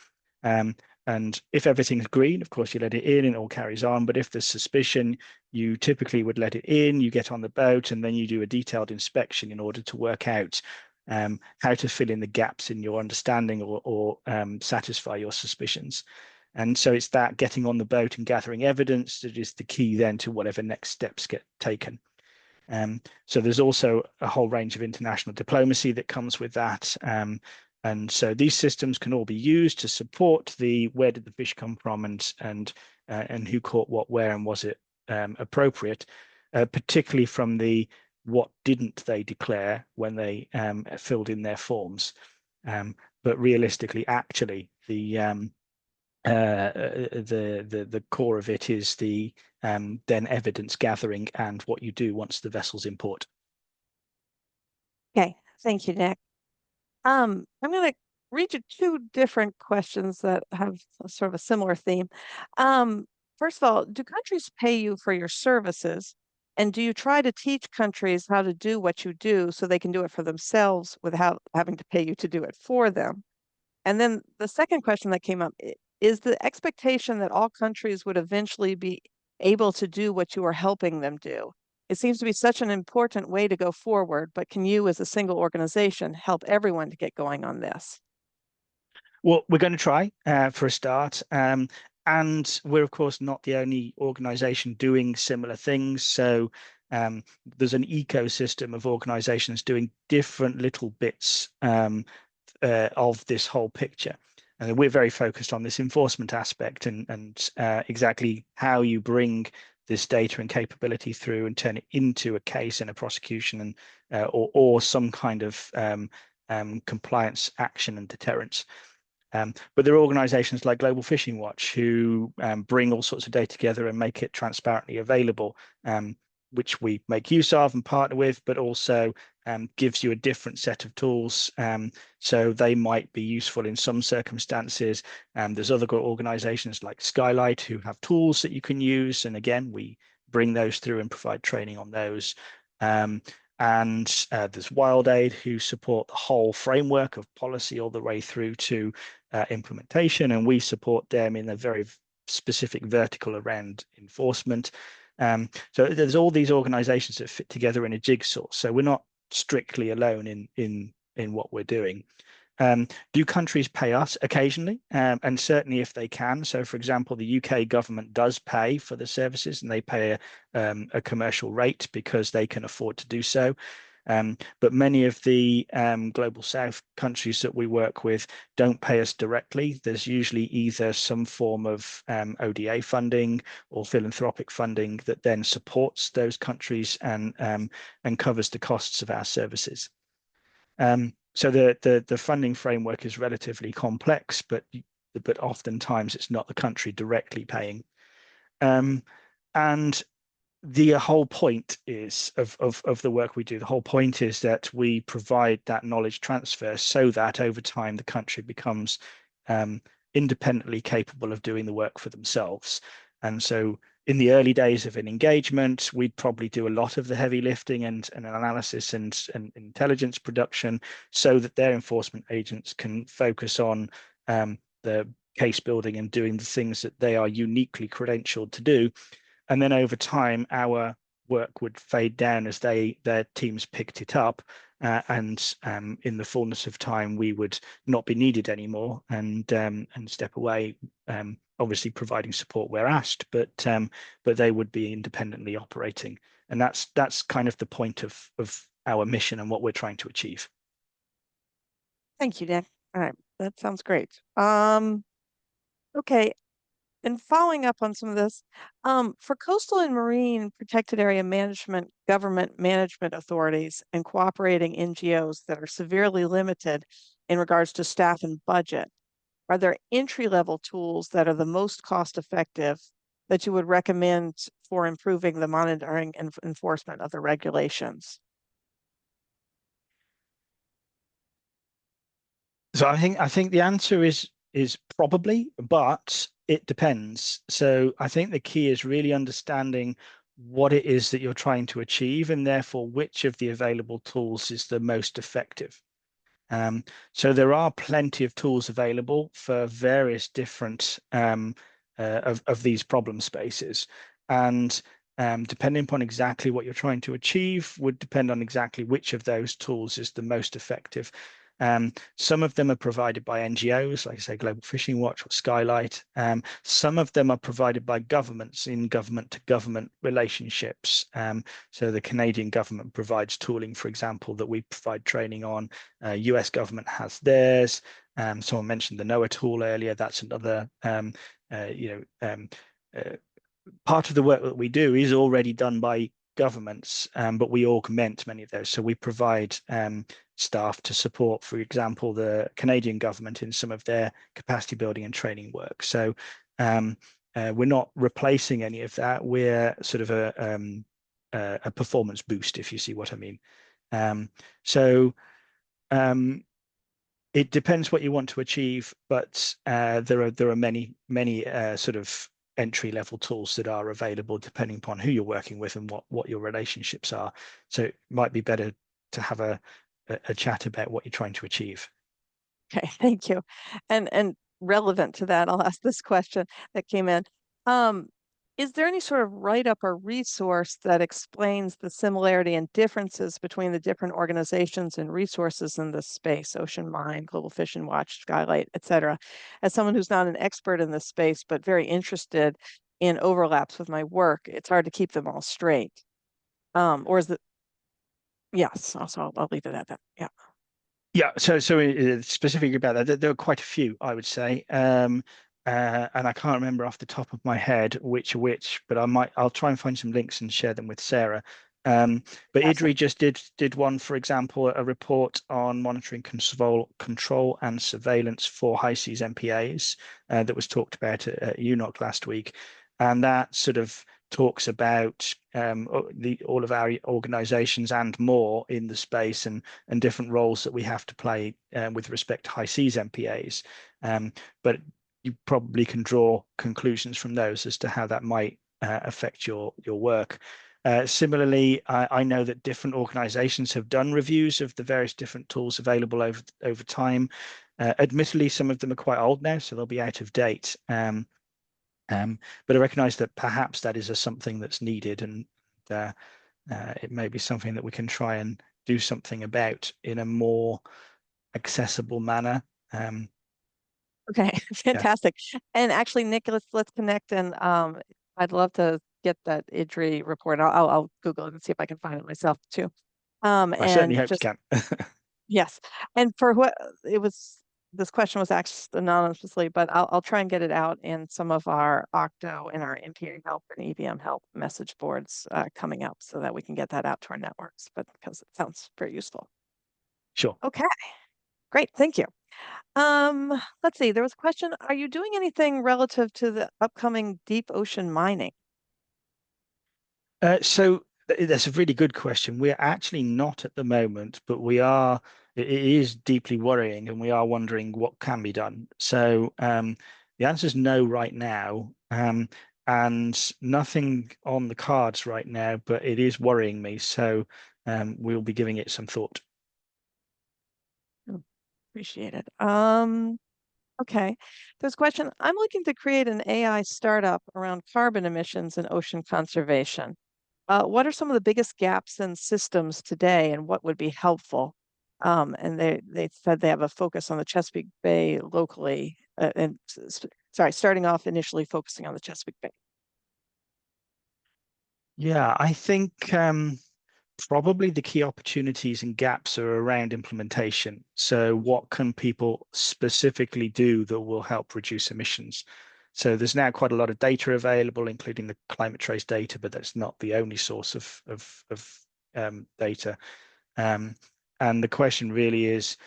And if everything's green, of course, you let it in and it all carries on. But if there's suspicion, you typically would let it in, you get on the boat, and then you do a detailed inspection in order to work out how to fill in the gaps in your understanding or satisfy your suspicions. And so it's that getting on the boat and gathering evidence that is the key then to whatever next steps get taken. So there's also a whole range of international diplomacy that comes with that. And so these systems can all be used to support the where did the fish come from and who caught what where and was it appropriate, particularly from the what didn't they declare when they filled in their forms. But realistically, actually, the core of it is the then evidence gathering and what you do once the vessel's in port. Okay, thank you, Nick. I'm going to read you two different questions that have sort of a similar theme. Um, First of all, do countries pay you for your services? And do you try to teach countries how to do what you do so they can do it for themselves without having to pay you to do it for them? And then the second question that came up is the expectation that all countries would eventually be able to do what you are helping them do. It seems to be such an important way to go forward, but can you, as a single organization, help everyone to get going on this? Well, we're going to try for a start. And we're, of course, not the only organization doing similar things. So there's an ecosystem of organizations doing different little bits of this whole picture. And we're very focused on this enforcement aspect and exactly how you bring this data and capability through and turn it into a case and a prosecution and or some kind of compliance action and deterrence. But there are organizations like Global Fishing Watch who bring all sorts of data together and make it transparently available, which we make use of and partner with, but also gives you a different set of tools. So they might be useful in some circumstances. There's other organizations like Skylight who have tools that you can use. And again, we bring those through and provide training on those. And there's WildAid who support the whole framework of policy all the way through to implementation, and we support them in a very specific vertical around enforcement. So there's all these organizations that fit together in a jigsaw. So we're not strictly alone in what we're doing. Do countries pay us occasionally? And certainly if they can. So, for example, the UK government does pay for the services and they pay a commercial rate because they can afford to do so. But many of the global south countries that we work with don't pay us directly. There's usually either some form of ODA funding or philanthropic funding that then supports those countries and covers the costs of our services. So the funding framework is relatively complex, but oftentimes it's not the country directly paying. And the whole point is of the work we do. The whole point is that we provide that knowledge transfer so that over time the country becomes independently capable of doing the work for themselves. And so in the early days of an engagement, we'd probably do a lot of the heavy lifting and analysis and intelligence production so that their enforcement agents can focus on the case building and doing the things that they are uniquely credentialed to do. And then over time, our work would fade down as their teams picked it up. And in the fullness of time, we would not be needed anymore and step away, obviously providing support where asked, but they would be independently operating. And that's kind of the point of our mission and what we're trying to achieve. Thank you, Nick. All right, that sounds great. Okay, and following up on some of this, for coastal and marine protected area management, government management authorities and cooperating NGOs that are severely limited in regards to staff and budget, are there entry-level tools that are the most cost-effective that you would recommend for improving the monitoring and enforcement of the regulations? So I think the answer is probably, but it depends. So I think the key is really understanding what it is that you're trying to achieve and therefore which of the available tools is the most effective. So there are plenty of tools available for various different of these problem spaces. And depending upon exactly what you're trying to achieve would depend on exactly which of those tools is the most effective. Some of them are provided by NGOs, like I say, Global Fishing Watch or Skylight. Some of them are provided by governments in government-to-government relationships. So the Canadian government provides tooling, for example, that we provide training on. US government has theirs. Someone mentioned the NOAA tool earlier. That's another, part of the work that we do is already done by governments, but we augment many of those. So we provide staff to support, for example, the Canadian government in some of their capacity building and training work. So we're not replacing any of that. We're sort of a performance boost, if you see what I mean. So it depends what you want to achieve, but there are many sort of entry level tools that are available depending upon who you're working with and what your relationships are. So it might be better to have a chat about what you're trying to achieve. Okay, thank you. And relevant to that, I'll ask this question that came in. Um, is there any sort of write-up or resource that explains the similarity and differences between the different organizations and resources in this space, OceanMind, Global Fishing Watch, Skylight, et cetera? As someone who's not an expert in this space, but very interested in overlaps with my work, it's hard to keep them all straight. Or is it, yes, also I'll leave it at that. Yeah. Yeah, so specifically about that, there are quite a few, I would say, and I can't remember off the top of my head which are which, but I'll try and find some links and share them with Sarah. But Fantastic. IDRI just did one, for example, a report on monitoring control and surveillance for high seas MPAs that was talked about at UNOC last week, and that sort of talks about all of our organizations and more in the space and different roles that we have to play with respect to high seas MPAs. But you probably can draw conclusions from those as to how that might affect your work. Similarly, I know that different organizations have done reviews of the various different tools available over time. Admittedly, some of them are quite old now, so they'll be out of date. But I recognize that perhaps that is something that's needed, and it may be something that we can try and do something about in a more accessible manner. Okay, Yeah, fantastic. And actually, Nick, let's connect, and I'd love to get that IDRI report. I'll Google it and see if I can find it myself too. I certainly And hope you just can. yes, and for what it was, this question was asked anonymously, but I'll try and get it out in some of our Octo and our MPA help and EVM help message boards coming up, so that we can get that out to our networks. But because it sounds very useful. Sure. Okay, great, thank you. Let's see. There was a question. Are you doing anything relative to the upcoming deep ocean mining? That's a really good question. We're actually not at the moment, but we are. It is deeply worrying, and we are wondering what can be done. So the answer is no right now, and nothing on the cards right now. But it is worrying me, so we'll be giving it some thought. Oh, appreciate it. Okay. There's a question. I'm looking to create an AI startup around carbon emissions and ocean conservation. What are some of the biggest gaps in systems today, and what would be helpful? And they said they have a focus on the Chesapeake Bay locally, sorry, starting off initially focusing on the Chesapeake Bay. Yeah, I think probably the key opportunities and gaps are around implementation. So, what can people specifically do that will help reduce emissions? So, there's now quite a lot of data available, including the climate trace data, but that's not the only source of data. Um, and the question really is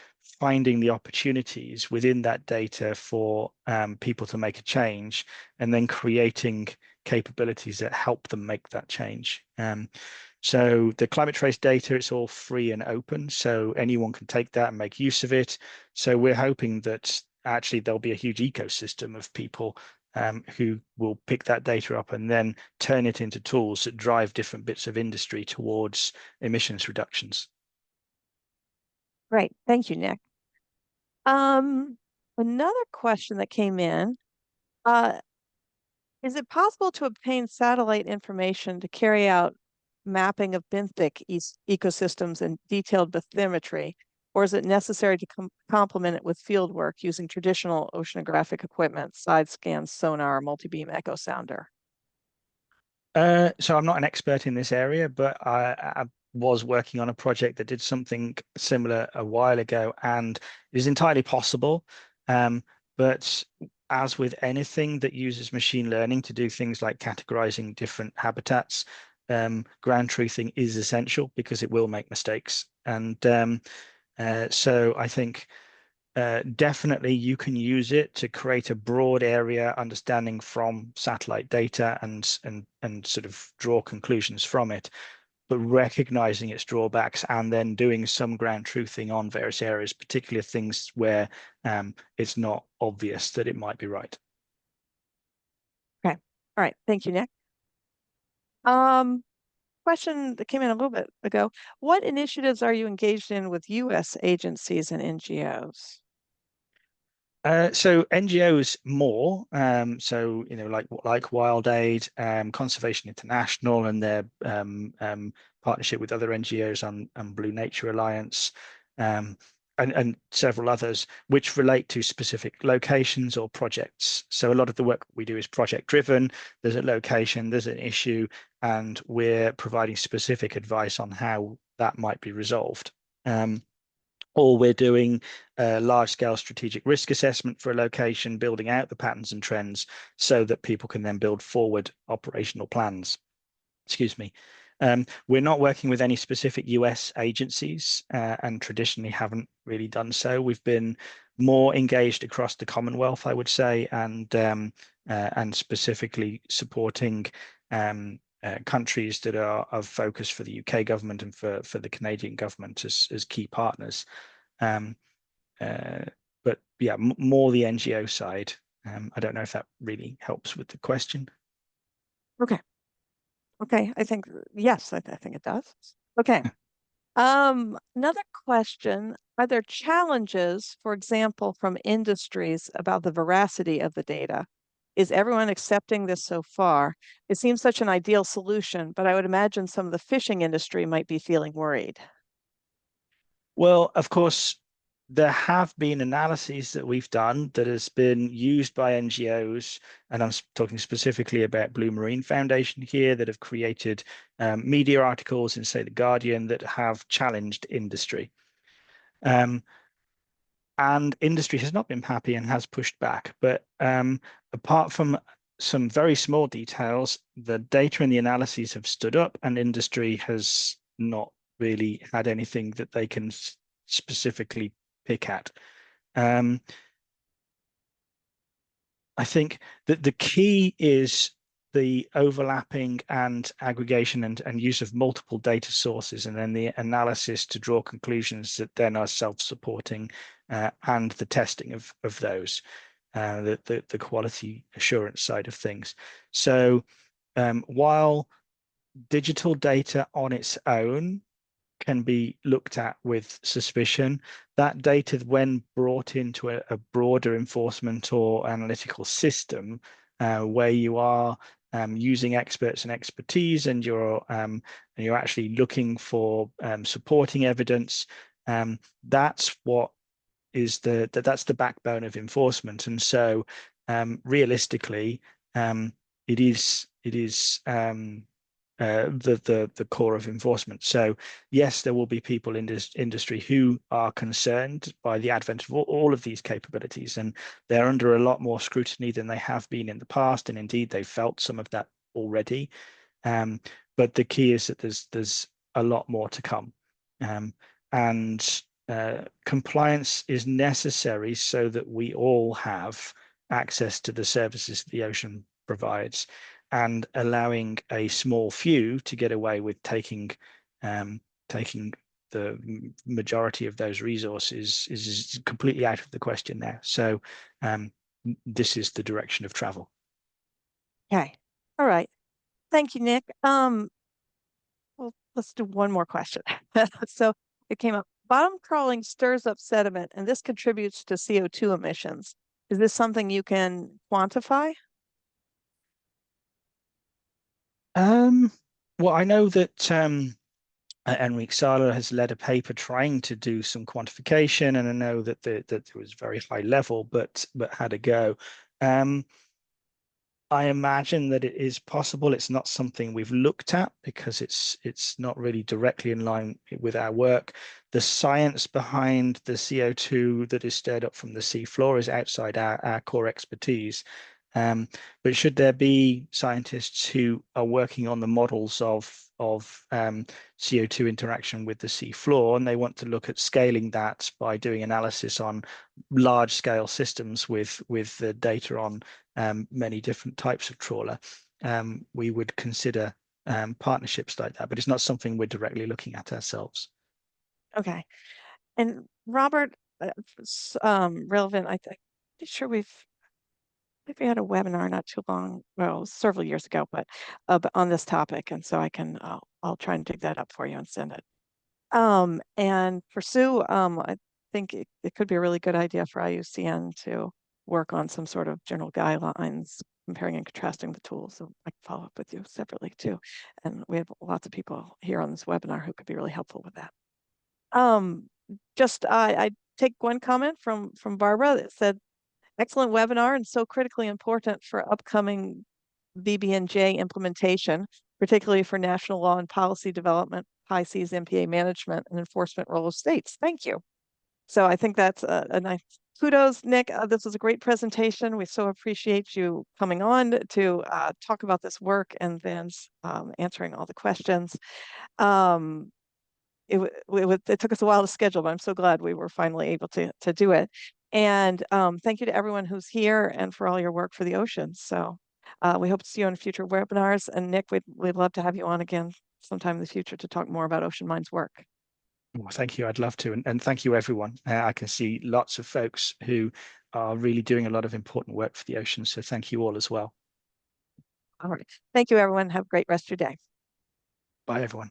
finding the opportunities within that data for people to make a change and then creating capabilities that help them make that change. So the climate trace data, it's all free and open, so anyone can take that and make use of it. So we're hoping that actually there'll be a huge ecosystem of people who will pick that data up and then turn it into tools that drive different bits of industry towards emissions reductions. Great. Thank you, Nick. Um, Another question that came in, uh, is it possible to obtain satellite information to carry out mapping of benthic ecosystems and detailed bathymetry, or is it necessary to complement it with field work using traditional oceanographic equipment, side scans, sonar, multi-beam echo sounder? So I'm not an expert in this area, but I was working on a project that did something similar a while ago, and it is entirely possible. Um, but as with anything that uses machine learning to do things like categorizing different habitats, ground truthing is essential because it will make mistakes. And so I think definitely you can use it to create a broad area understanding from satellite data and sort of draw conclusions from it, but recognizing its drawbacks and then doing some ground truthing on various areas, particularly things where it's not obvious that it might be right. Okay. All right. Thank you, Nick. Um, Question that came in a little bit ago. What initiatives are you engaged in with U.S. agencies and NGOs? So NGOs more, so like Wild Aid, Conservation International, and their partnership with other NGOs on Blue Nature Alliance, um, and several others, which relate to specific locations or projects. So a lot of the work we do is project driven. There's a location, there's an issue, and we're providing specific advice on how that might be resolved. Or we're doing a large-scale strategic risk assessment for a location, building out the patterns and trends so that people can then build forward operational plans. Excuse me. We're not working with any specific US agencies and traditionally haven't really done so. We've been more engaged across the Commonwealth, I would say, and specifically supporting countries that are of focus for the UK government and for the Canadian government as key partners. Um, uh, but yeah, more the NGO side. I don't know if that really helps with the question. Okay. Okay. I think, yes, I think it does. Okay. Another question. Are there challenges, for example, from industries about the veracity of the data? Is everyone accepting this so far? It seems such an ideal solution, but I would imagine some of the fishing industry might be feeling worried. Well, of course, there have been analyses that we've done that has been used by NGOs, and I'm talking specifically about Blue Marine Foundation here, that have created media articles in, say, The Guardian that have challenged industry. Um, and industry has not been happy and has pushed back. But apart from some very small details, the data and the analyses have stood up, and industry has not really had anything that they can specifically pick at. Um, I think that the key is the overlapping and aggregation and use of multiple data sources, and then the analysis to draw conclusions that then are self-supporting, and the testing of those, the quality assurance side of things. So while digital data on its own can be looked at with suspicion, that data, when brought into a broader enforcement or analytical system, where you are using experts and expertise, and you're actually looking for supporting evidence, that's what is that's the backbone of enforcement. And so, realistically, it is the core of enforcement. So yes, there will be people in this industry who are concerned by the advent of all of these capabilities, and they're under a lot more scrutiny than they have been in the past. And indeed, they felt some of that already. Um, but the key is that there's a lot more to come. And compliance is necessary so that we all have access to the services the ocean provides, and allowing a small few to get away with taking the majority of those resources is completely out of the question now. So this is the direction of travel. Okay. All right. Thank you, Nick. Well, let's do one more question. So it came up. bottom trawling stirs up sediment and this contributes to CO2 emissions. Is this something you can quantify? Um, well, I know that Enrique Sala has led a paper trying to do some quantification, and I know that that it was very high level, but had a go. Um, I imagine that it is possible. It's not something we've looked at because it's not really directly in line with our work. The science behind the CO2 that is stirred up from the seafloor is outside our core expertise. But should there be scientists who are working on the models of CO2 interaction with the seafloor, and they want to look at scaling that by doing analysis on large scale systems with the data on many different types of trawler, we would consider partnerships like that. But it's not something we're directly looking at ourselves. Okay. And Robert, relevant, pretty sure we had a webinar not too long, well, several years ago, but on this topic. And so I'll try and dig that up for you and send it. And for Sue, I think it could be a really good idea for IUCN to work on some sort of general guidelines comparing and contrasting the tools. So I can follow up with you separately too. And we have lots of people here on this webinar who could be really helpful with that. Um, just I take one comment from Barbara that said, excellent webinar and so critically important for upcoming BB&J implementation, particularly for national law and policy development, high seas MPA management and enforcement role of states. Thank you. So I think that's a nice kudos, Nick. This was a great presentation. We so appreciate you coming on to talk about this work and then answering all the questions. Um, it took us a while to schedule, but I'm so glad we were finally able to do it. And thank you to everyone who's here and for all your work for the ocean. So we hope to see you on future webinars. And Nick, we'd love to have you on again sometime in the future to talk more about OceanMind's work. Well, thank you. I'd love to. And thank you, everyone. I can see lots of folks who are really doing a lot of important work for the ocean. So thank you all as well. All right. Thank you, everyone. Have a great rest of your day. Bye, everyone.